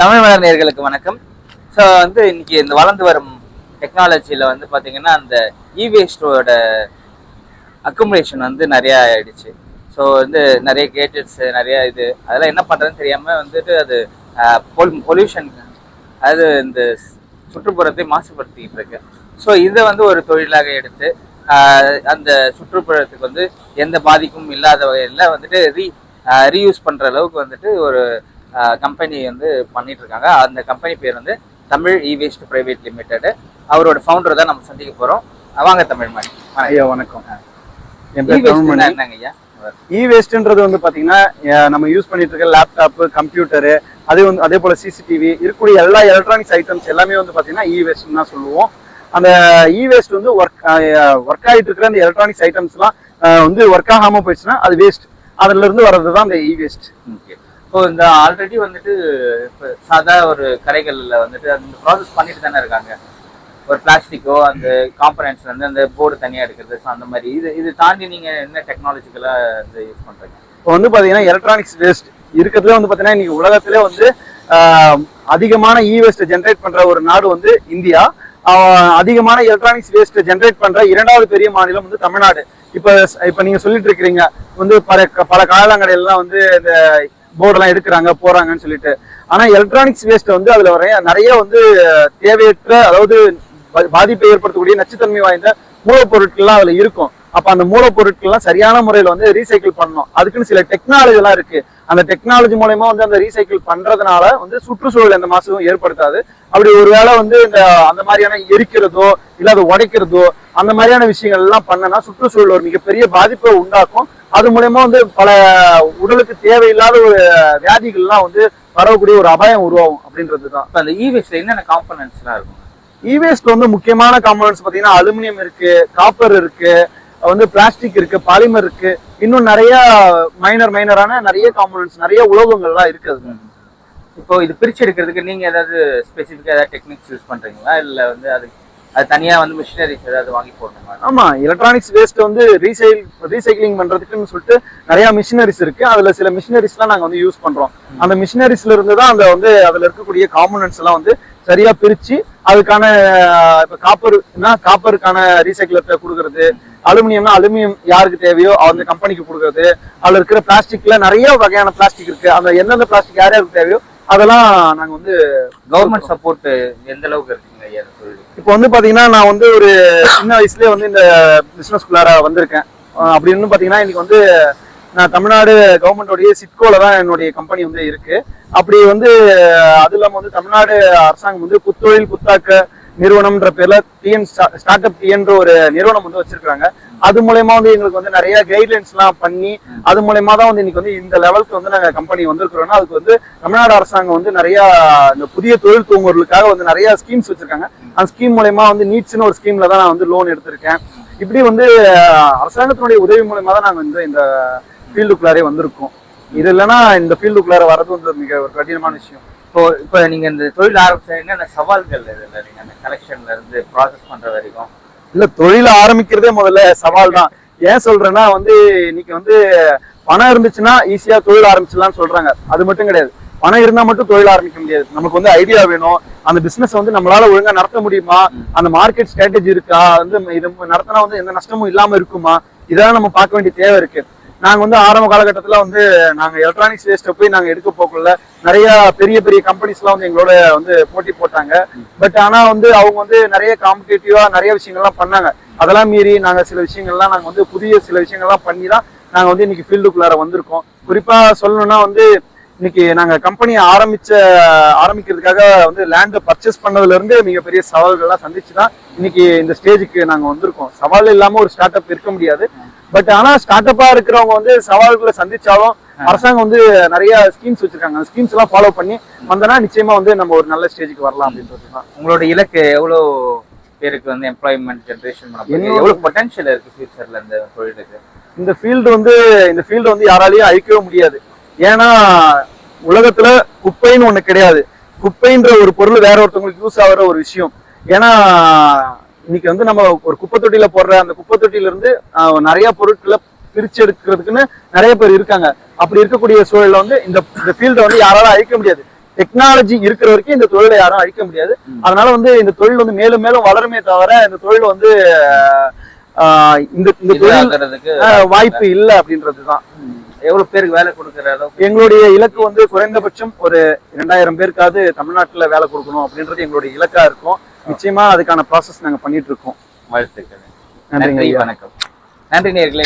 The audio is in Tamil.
தமிழ் மலர் நேயர்களுக்கு வணக்கம். ஸோ இன்னைக்கு இந்த வளர்ந்து வரும் டெக்னாலஜியில் பார்த்தீங்கன்னா அந்த வேஸ்டோட அக்குமுலேஷன் நிறையா ஆயிடுச்சு. ஸோ நிறைய கேட்டட்ஸ் நிறையா அதெல்லாம் என்ன பண்ணுறதுன்னு தெரியாமல் அது பொல்யூஷன், அது இந்த சுற்றுப்புறத்தை மாசுபடுத்திக்கிட்டு இருக்கு. ஸோ இதை ஒரு தொழிலாக எடுத்து அந்த சுற்றுப்புறத்துக்கு எந்த பாதிப்பும் இல்லாத வகையில் ரீயூஸ் பண்ணுற அளவுக்கு ஒரு கம்பெனி பண்ணிட்டு இருக்காங்க. அந்த கம்பெனி பேர் தமிழ் வேஸ்ட் பிரைவேட் லிமிடெட். அவரோட ஃபவுண்டர் தான் நம்ம சந்திக்க போறோம். வாங்க தமிழ்மணி. ஐயா வணக்கம். என்னங்க ஐயா வேஸ்ட்ன்றது பாத்தீங்கன்னா நம்ம யூஸ் பண்ணிட்டு இருக்க லேப்டாப், கம்ப்யூட்டரு, அதே போல சிசிடிவி இருக்கக்கூடிய எல்லா எலக்ட்ரானிக்ஸ் ஐட்டம்ஸ் எல்லாமே பாத்தீங்கன்னா வேஸ்ட் தான் சொல்லுவோம். அந்த வேஸ்ட் ஒர்க் ஆகிட்டு இருக்கிற அந்த எலக்ட்ரானிக்ஸ் ஐட்டம்ஸ் எல்லாம் ஒர்க் ஆகாம போயிடுச்சுன்னா அது வேஸ்ட். அதுல இருந்து வர்றதுதான் அந்த வேஸ்ட். இப்போ இந்த ஆல்ரெடி இப்போ சாதா ஒரு கடைகளில் அந்த ப்ராசஸ் பண்ணிட்டு தானே இருக்காங்க. ஒரு பிளாஸ்டிக்கோ அந்த காம்பனன்ட்ஸ்ல அந்த போர்டு தனியாக எடுக்கிறது. ஸோ அந்த மாதிரி இது தாண்டி நீங்க என்ன டெக்னாலஜிக்கலாக யூஸ் பண்றீங்க? இப்போ பாத்தீங்கன்னா எலக்ட்ரானிக்ஸ் வேஸ்ட் இருக்கிறதுல பாத்தீங்கன்னா இன்னைக்கு உலகத்திலே அதிகமான வேஸ்ட் ஜென்ரேட் பண்ற ஒரு நாடு இந்தியா. அதிகமான எலக்ட்ரானிக்ஸ் வேஸ்ட் ஜென்ரேட் பண்ற இரண்டாவது பெரிய மாநிலம் தமிழ்நாடு. இப்ப நீங்க சொல்லிட்டு இருக்கிறீங்க பல காலங்கடையெல்லாம் இந்த போர்டெல்லாம் எடுக்கிறாங்க போறாங்கன்னு சொல்லிட்டு. ஆனா எலக்ட்ரானிக்ஸ் வேஸ்ட் அதுல நிறைய தேவையற்ற, அதாவது பாதிப்பை ஏற்படுத்தக்கூடிய நச்சுத்தன்மை வாய்ந்த மூலப்பொருட்கள்லாம் அதுல இருக்கும். அப்ப அந்த மூலப்பொருட்கள்லாம் சரியான முறையில ரீசைக்கிள் பண்ணணும். அதுக்குன்னு சில டெக்னாலஜி எல்லாம் இருக்கு. அந்த டெக்னாலஜி மூலயமா அந்த ரீசைக்கிள் பண்றதுனால சுற்றுச்சூழல் எந்த மாசும் ஏற்படுத்தாது. அப்படி ஒருவேளை இந்த அந்த மாதிரியான எரிக்கிறதோ இல்ல அதை உடைக்கிறதோ அந்த மாதிரியான விஷயங்கள் எல்லாம் பண்ணனா சுற்றுச்சூழல் ஒரு மிகப்பெரிய பாதிப்பை உண்டாக்கும். அது மூலயமா பல உடலுக்கு தேவையில்லாத ஒரு வியாதிகள்லாம் வரக்கூடிய ஒரு அபாயம் உருவாகும் அப்படின்றதுதான். அந்த வேஸ்ட்ல என்னென்ன காம்பனன்ட்ஸ் எல்லாம் இருக்கும்? வேஸ்ட்ல முக்கியமான காம்பனன்ட்ஸ் பாத்தீங்கன்னா அலுமினியம் இருக்கு, காப்பர் இருக்கு, பிளாஸ்டிக் இருக்கு, பாலிமர் இருக்கு, இன்னும் நிறைய மைனரான நிறைய காம்பனன்ட்ஸ், நிறைய உலோகங்கள்லாம் இருக்குது. இப்போ இது பிரிச்சு எடுக்கிறதுக்கு நீங்க ஏதாவது ஸ்பெசிஃபிக்கா ஏதாவது டெக்னிக்ஸ் யூஸ் பண்றீங்களா, இல்ல அது தனியா மிஷினரிஸ் ஏதாவது வாங்கி போடணுமா? ஆமா, எலக்ட்ரானிக்ஸ் வேஸ்ட் ரீசைக்ளிங் பண்றதுக்குன்னு சொல்லிட்டு நிறைய மிஷினரிஸ் இருக்கு. அதுல சில மிஷினரிஸ் எல்லாம் நாங்க யூஸ் பண்றோம். அந்த மிஷினரிஸ்ல இருந்து தான் அந்த அதுல இருக்கக்கூடிய காம்பனன்ட்ஸ் எல்லாம் சரியா பிரிச்சு அதுக்கான இப்ப காப்பருக்கான ரீசைக்கிளத்தை கொடுக்கறது, அலுமினியம்னா அலுமினியம் யாருக்கு தேவையோ அந்த கம்பெனிக்கு கொடுக்கறது. அதுல இருக்கிற பிளாஸ்டிக்ல நிறைய வகையான பிளாஸ்டிக் இருக்கு. அந்த எந்தெந்த பிளாஸ்டிக் யாருக்கு தேவையோ அதெல்லாம் நாங்க கவர்மெண்ட் சப்போர்ட் எந்த அளவுக்கு இருக்குங்க? இப்போ பாத்தீங்கன்னா நான் ஒரு சின்ன வயசுலயே இந்த பிசினஸ்குள்ளார வந்திருக்கேன். அப்படின்னு பாத்தீங்கன்னா இன்னைக்கு நான் தமிழ்நாடு கவர்மெண்டோடைய சிட்கோல தான் என்னுடைய கம்பெனி இருக்கு. அப்படி அது இல்லாம தமிழ்நாடு அரசாங்கம் புத்தொழில் புத்தாக்க நிறுவனம்ன்ற பேர்ல ஸ்டார்ட் அப் டிஎன்ற ஒரு நிறுவனம் வச்சிருக்காங்க. அது மூலயமா எங்களுக்கு நிறைய கைட்லைன்ஸ் எல்லாம் பண்ணி அது மூலயமா தான் இன்னைக்கு இந்த லெவலுக்கு நாங்க கம்பெனி வந்திருக்கிறோம்னா அதுக்கு தமிழ்நாடு அரசாங்கம் நிறைய இந்த புதிய தொழில் தூங்குவர்களுக்காக நிறைய ஸ்கீம்ஸ் வச்சிருக்காங்க. அந்த ஸ்கீம் மூலயமா நீட்ஸ்னு ஒரு ஸ்கீம்ல தான் நான் லோன் எடுத்திருக்கேன். இப்படி அரசாங்கத்தினுடைய உதவி மூலயமா தான் நாங்க இந்த ஃபீல்டுக்குள்ளாரே வந்திருக்கோம். இது இல்லைன்னா இந்த ஃபீல்டுக்குள்ளார வர்றது மிக ஒரு கடினமான விஷயம். இப்போ நீங்க இந்த தொழில் ஆரம்பிச்ச என்னென்ன சவால்கள் இதுல நீங்க அந்த கலெக்ஷன்ல இருந்து ப்ராசஸ் பண்ற வரைக்கும்? இல்ல, தொழில ஆரம்பிக்கிறதே முதல்ல சவால் தான். ஏன் சொல்றேன்னா இன்னைக்கு பணம் இருந்துச்சுன்னா ஈஸியா தொழில் ஆரம்பிச்சிடலாம்னு சொல்றாங்க. அது மட்டும் கிடையாது. பணம் இருந்தா மட்டும் தொழில் ஆரம்பிக்க முடியாது. நமக்கு ஐடியா வேணும். அந்த பிசினஸ் நம்மளால ஒழுங்கா நடத்த முடியுமா, அந்த மார்க்கெட் ஸ்ட்ராட்டஜி இருக்கா, இது நடத்தினா எந்த நஷ்டமும் இல்லாம இருக்குமா, இதெல்லாம் நம்ம பார்க்க வேண்டிய தேவை இருக்கு. நாங்க ஆரம்ப காலகட்டத்துல நாங்க எலக்ட்ரானிக்ஸ் வேஸ்ட்டை போய் நாங்க எடுக்க போக்குள்ள நிறைய பெரிய பெரிய கம்பெனிஸ் எல்லாம் எங்களோட போட்டி போட்டாங்க. பட் ஆனா அவங்க நிறைய காம்படிட்டிவா நிறைய விஷயங்கள்லாம் பண்ணாங்க. அதெல்லாம் மீறி நாங்க சில விஷயங்கள்லாம் நாங்க புதிய சில விஷயங்கள்லாம் பண்ணி தான் நாங்க இன்னைக்கு ஃபீல்டுக்குள்ளார வந்திருக்கோம். குறிப்பா சொல்லணும்னா இன்னைக்கு நாங்க கம்பெனி ஆரம்பிக்கிறதுக்காக லேண்டை பர்ச்சேஸ் பண்ணதுல இருந்து மிகப்பெரிய சவால்கள்லாம் சந்திச்சுதான் இன்னைக்கு இந்த ஸ்டேஜுக்கு நாங்க வந்திருக்கோம். சவால் இல்லாம ஒரு ஸ்டார்ட் அப் இருக்க முடியாது. பட் ஆனா ஸ்டார்ட் அப்பா இருக்கிறவங்க சவால்களை சந்திச்சாலும் அரசாங்கம் நிறைய ஸ்கீம்ஸ் வச்சிருக்காங்க. அந்த ஸ்கீம்ஸ் எல்லாம் ஃபாலோ பண்ணி வந்தனா நிச்சயமா நம்ம ஒரு நல்ல ஸ்டேஜுக்கு வரலாம் அப்படின்றதுதான். உங்களோட இலக்கு எவ்வளவு பேருக்கு எம்ப்ளாய்மெண்ட் ஜெனரேஷன் பண்ண, எவ்வளவு பொட்டன்ஷியல் இருக்கு ஃபியூச்சர்ல இந்த தொழிலுக்கு? இந்த ஃபீல்டு யாராலையும் அழிக்கவே முடியாது. ஏன்னா உலகத்துல குப்பைன்னு ஒண்ணு கிடையாது. குப்பைன்ற ஒரு பொருள் வேற ஒருத்தவங்களுக்கு யூஸ் ஆகிற ஒரு விஷயம். ஏன்னா இன்னைக்கு நம்ம ஒரு குப்பை தொட்டியில போடுற அந்த குப்பை தொட்டியில இருந்து நிறைய பொருட்களை பிரிச்சு எடுக்கிறதுக்குன்னு நிறைய பேர் இருக்காங்க. அப்படி இருக்கக்கூடிய சூழல்ல இந்த ஃபீல்டை யாராலும் அழிக்க முடியாது. டெக்னாலஜி இருக்கிற வரைக்கும் இந்த தொழிலை யாரும் அழிக்க முடியாது. அதனால வந்து இந்த தொழில் வந்து மேலும் மேலும் வளருமே தவிர இந்த தொழில் வந்து இந்த தொழில் வாய்ப்பு இல்லை அப்படின்றதுதான். எவ்வளவு பேருக்கு வேலை கொடுக்குற அளவுக்கு எங்களுடைய இலக்கு வந்து குறைந்தபட்சம் ஒரு 2000 பேருக்காவது தமிழ்நாட்டுல வேலை கொடுக்கணும் அப்படின்றது எங்களுடைய இலக்கா இருக்கும். நிச்சயமா அதுக்கான ப்ராசஸ் நாங்க பண்ணிட்டு இருக்கோம். வாழ்த்துக்கள். நன்றி, வணக்கம். நன்றி நேயர்களே.